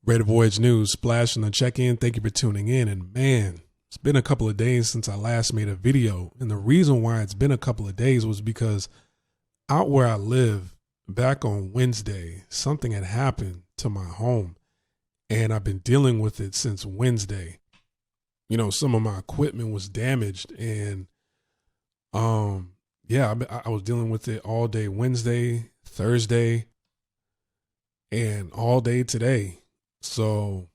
Rate Voyage News, Splash on the check-in. Thank you for tuning in. And man, it's been a couple of days since I last made a video. And the reason why it's been a couple of days was because out where I live, back on Wednesday, something had happened to my home. And I've been dealing with it since Wednesday. You know, some of my equipment was damaged. And yeah, I was dealing with it all day Wednesday, Thursday, and all day today. So,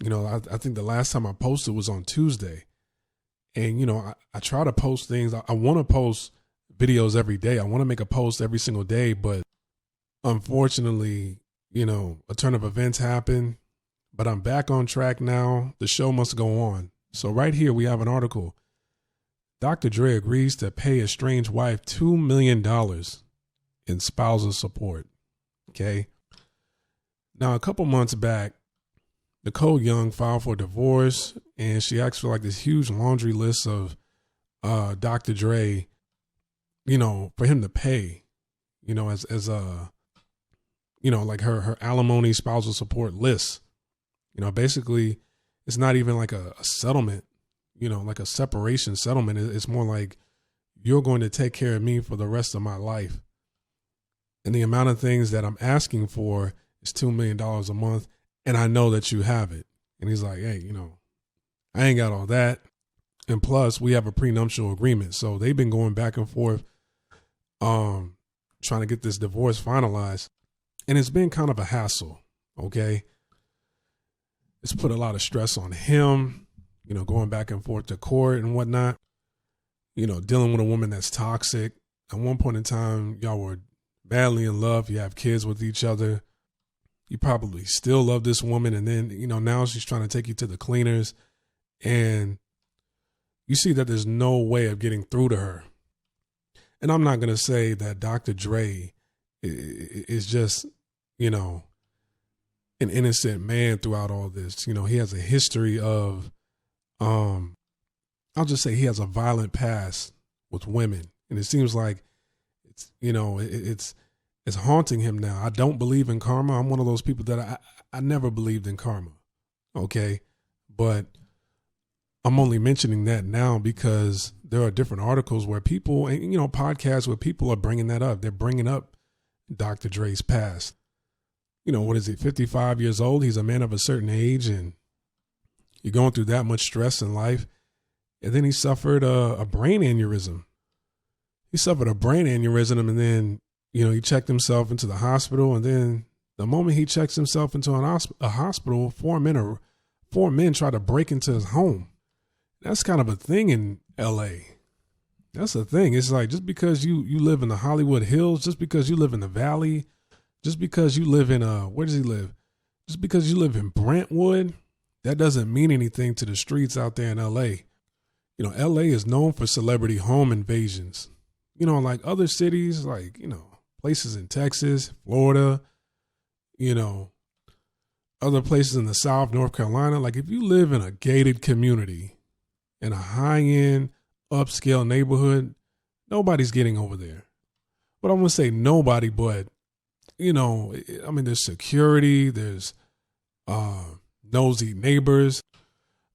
you know, I think the last time I posted was on Tuesday. And, you know, I try to post things. I want to post videos every day. I want to make a post every single day. But unfortunately, you know, a turn of events happened. But I'm back on track now. The show must go on. So right here we have an article. Dr. Dre agrees to pay estranged wife $2 million in spousal support. Okay. Now, a couple months back, Nicole Young filed for divorce, and she asked for like this huge laundry list of Dr. Dre, you know, for him to pay, you know, as you know, like her alimony spousal support list. You know, basically, it's not even like a settlement, you know, like a separation settlement. It's more like you're going to take care of me for the rest of my life. And the amount of things that I'm asking for is $2 million a month. And I know that you have it. And he's like, hey, you know, I ain't got all that. And plus we have a prenuptial agreement. So they've been going back and forth, trying to get this divorce finalized. And it's been kind of a hassle. Okay. It's put a lot of stress on him, you know, going back and forth to court and whatnot, you know, dealing with a woman that's toxic. At one point in time, y'all were badly in love. You have kids with each other. You probably still love this woman. And then, you know, now she's trying to take you to the cleaners and you see that there's no way of getting through to her. And I'm not going to say that Dr. Dre is just, you know, an innocent man throughout all this. You know, he has a history of, I'll just say he has a violent past with women. And it seems like it's, you know, it's haunting him now. I don't believe in karma. I'm one of those people that I never believed in karma. Okay. But I'm only mentioning that now because there are different articles where people, and, you know, podcasts where people are bringing that up. They're bringing up Dr. Dre's past. You know, what is he, 55 years old? He's a man of a certain age and you're going through that much stress in life. And then he suffered a brain aneurysm. He suffered a brain aneurysm and then, you know, he checked himself into the hospital. And then the moment he checks himself into a hospital, four men try to break into his home. That's kind of a thing in LA. That's a thing. It's like, just because you live in the Hollywood Hills, just because you live in the Valley, just because you live in, where does he live? Just because you live in Brentwood, that doesn't mean anything to the streets out there in LA. You know, LA is known for celebrity home invasions. You know, like other cities, like, you know, places in Texas, Florida, you know, other places in the South, North Carolina. Like if you live in a gated community in a high-end upscale neighborhood, nobody's getting over there. But I'm going to say nobody, but, you know, I mean, there's security, there's nosy neighbors.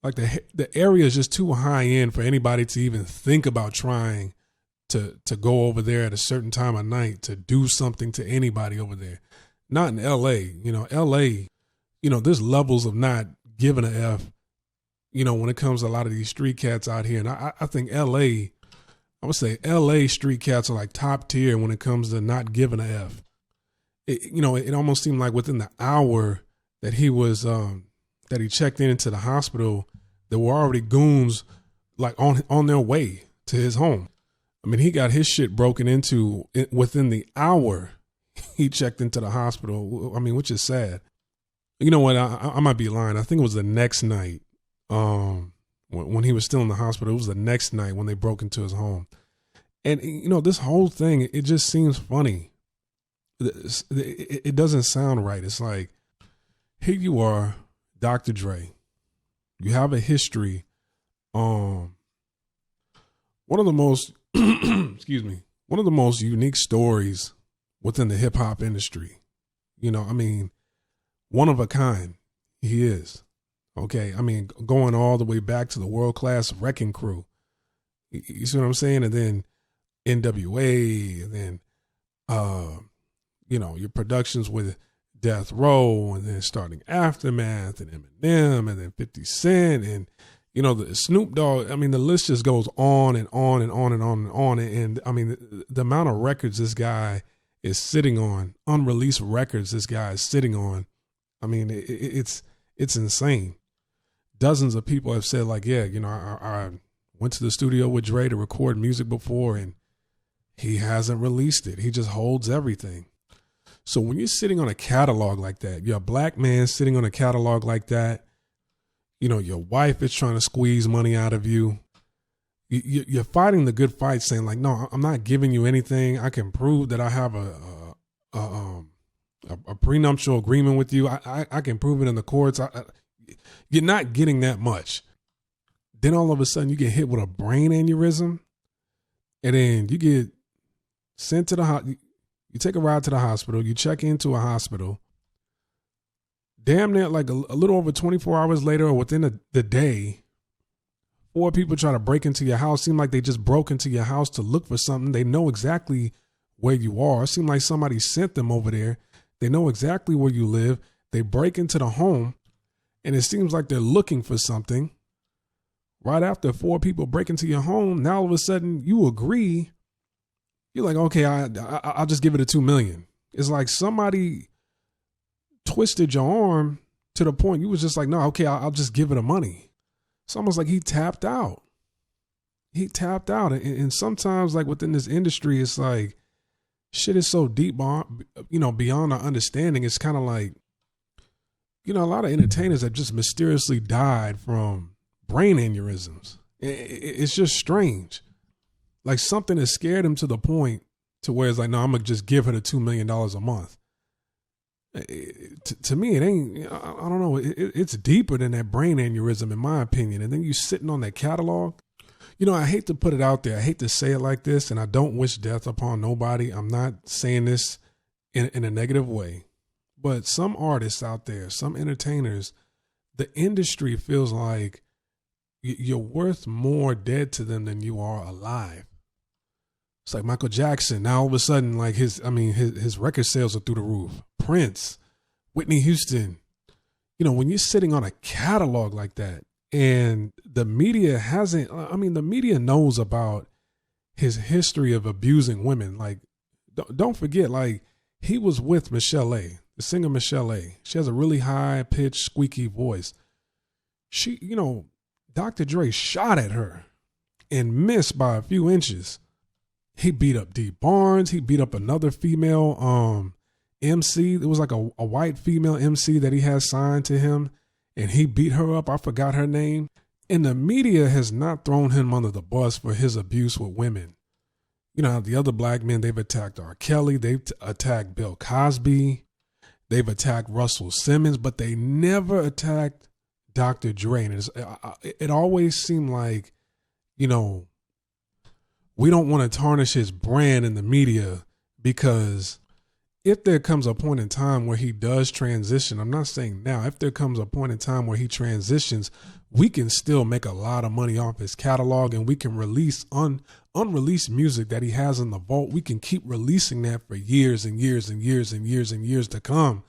Like the area is just too high end for anybody to even think about trying to go over there at a certain time of night to do something to anybody over there. Not in LA. You know, LA, you know, there's levels of not giving a F, you know, when it comes to a lot of these street cats out here. And I think LA, I would say LA street cats are like top tier when it comes to not giving a F. You know, it almost seemed like within the hour that he was, that he checked into the hospital, there were already goons like on their way to his home. I mean, he got his shit broken into within the hour he checked into the hospital. I mean, which is sad. You know what? I might be lying. I think it was the next night. When he was still in the hospital, it was the next night when they broke into his home. And, you know, this whole thing, it just seems funny. It doesn't sound right. It's like, here you are, Dr. Dre. You have a history. One of the most, excuse me, one of the most unique stories within the hip hop industry. You know, I mean, one of a kind. He is. Okay. I mean, going all the way back to the world-class Wrecking Crew. You see what I'm saying? And then NWA, and then, your productions with Death Row, and then starting Aftermath and Eminem, and then 50 Cent, and, the Snoop Dogg. I mean, the list just goes on and on and on and on and on. And I mean, the amount of records this guy is sitting on, unreleased records this guy is sitting on. I mean, it's insane. Dozens of people have said, like, yeah, I went to the studio with Dre to record music before, and he hasn't released it. He just holds everything. So when you're sitting on a catalog like that, you're a black man sitting on a catalog like that, your wife is trying to squeeze money out of you. You're fighting the good fight, saying like, no, I'm not giving you anything. I can prove that I have a prenuptial agreement with you. I can prove it in the courts. You're not getting that much. Then all of a sudden you get hit with a brain aneurysm, and then you get sent to the you take a ride to the hospital, you check into a hospital. Damn near like a little over 24 hours later, or within the day, 4 people try to break into your house. Seem like they just broke into your house to look for something. They know exactly where you are. It seemed like somebody sent them over there. They know exactly where you live. They break into the home, and it seems like they're looking for something. Right after 4 people break into your home, now all of a sudden you agree. You're like, okay, I'll just give it a $2 million. It's like somebody twisted your arm to the point you was just like, no, okay, I'll just give it the money. It's almost like he tapped out. He tapped out. And sometimes, like within this industry, it's like shit is so deep, beyond our understanding. It's kind of like, a lot of entertainers have just mysteriously died from brain aneurysms. It's just strange. Like something has scared him to the point to where it's like, no, I'm going to just give her the $2 million a month. To me, it ain't, I don't know. It's deeper than that brain aneurysm, in my opinion. And then you sitting on that catalog. I hate to put it out there. I hate to say it like this, and I don't wish death upon nobody. I'm not saying this in a negative way. But some artists out there, some entertainers, the industry feels like you're worth more dead to them than you are alive. It's like Michael Jackson. Now all of a sudden, like his record sales are through the roof. Prince, Whitney Houston. When you're sitting on a catalog like that, and the media the media knows about his history of abusing women. Like, don't forget, like, he was with Michelle A., the singer Michelle A. She has a really high pitched, squeaky voice. She, Dr. Dre shot at her and missed by a few inches. He beat up Dee Barnes. He beat up another female MC. It was like a white female MC that he had signed to him, and he beat her up. I forgot her name. And the media has not thrown him under the bus for his abuse with women. The other black men, they've attacked R. Kelly. They've attacked Bill Cosby. They've attacked Russell Simmons, but they never attacked Dr. Dre. And it always seemed like, we don't want to tarnish his brand in the media, because if there comes a point in time where he does transition, I'm not saying now, if there comes a point in time where he transitions, we can still make a lot of money off his catalog, and we can release unreleased music that he has in the vault. We can keep releasing that for years and years and years and years and years to come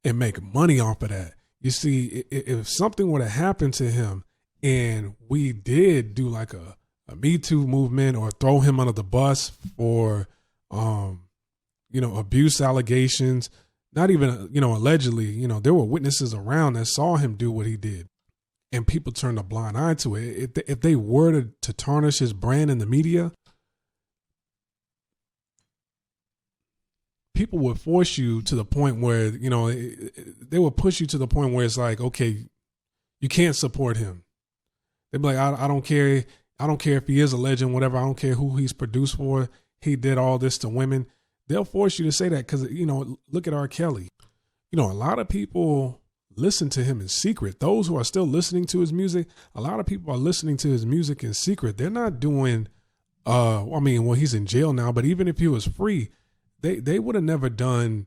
and make money off of that. You see, if something were to happen to him and we did do like a Me Too movement, or throw him under the bus for, abuse allegations, not even, allegedly, there were witnesses around that saw him do what he did, and people turned a blind eye to it. If they were to tarnish his brand in the media, people would force you to the point where, they would push you to the point where it's like, okay, you can't support him. They'd be like, I don't care. I don't care if he is a legend, whatever. I don't care who he's produced for. He did all this to women. They'll force you to say that because, look at R. Kelly. A lot of people listen to him in secret. Those who are still listening to his music, a lot of people are listening to his music in secret. They're not doing, he's in jail now, but even if he was free, they would have never done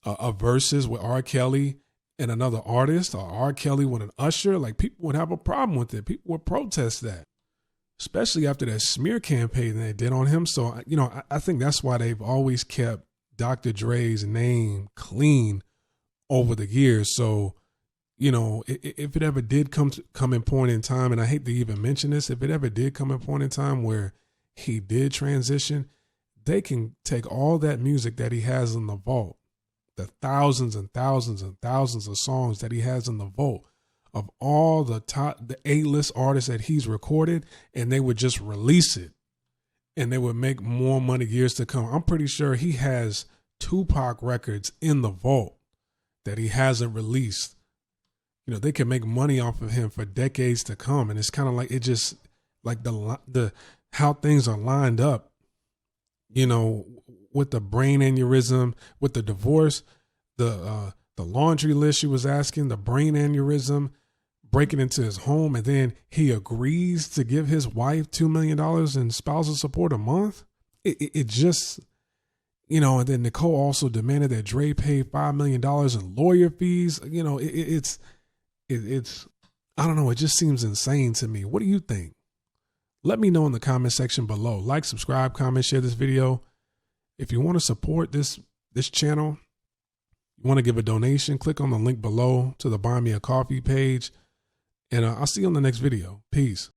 a verses with R. Kelly and another artist, or R. Kelly with an Usher, like people would have a problem with it. People would protest that, especially after that smear campaign they did on him. So, you know, I think that's why they've always kept Dr. Dre's name clean over the years. So, you know, if it ever did come in point in time, and I hate to even mention this, if it ever did come in point in time where he did transition, they can take all that music that he has in the vault, the thousands and thousands and thousands of songs that he has in the vault of all the A-list artists that he's recorded, and they would just release it and they would make more money years to come. I'm pretty sure he has Tupac records in the vault that he hasn't released. You know, they can make money off of him for decades to come. And it's kind of like, it just like the how things are lined up, you know, with the brain aneurysm, with the divorce, the laundry list she was asking, the brain aneurysm, breaking into his home, and then he agrees to give his wife $2 million in spousal support a month. It just, you know, and then Nicole also demanded that Dre pay $5 million in lawyer fees. You know, it's I don't know. It just seems insane to me. What do you think? Let me know in the comment section below. Like, subscribe, comment, share this video. If you want to support this channel, you want to give a donation, click on the link below to the Buy Me a Coffee page. And I'll see you on the next video. Peace.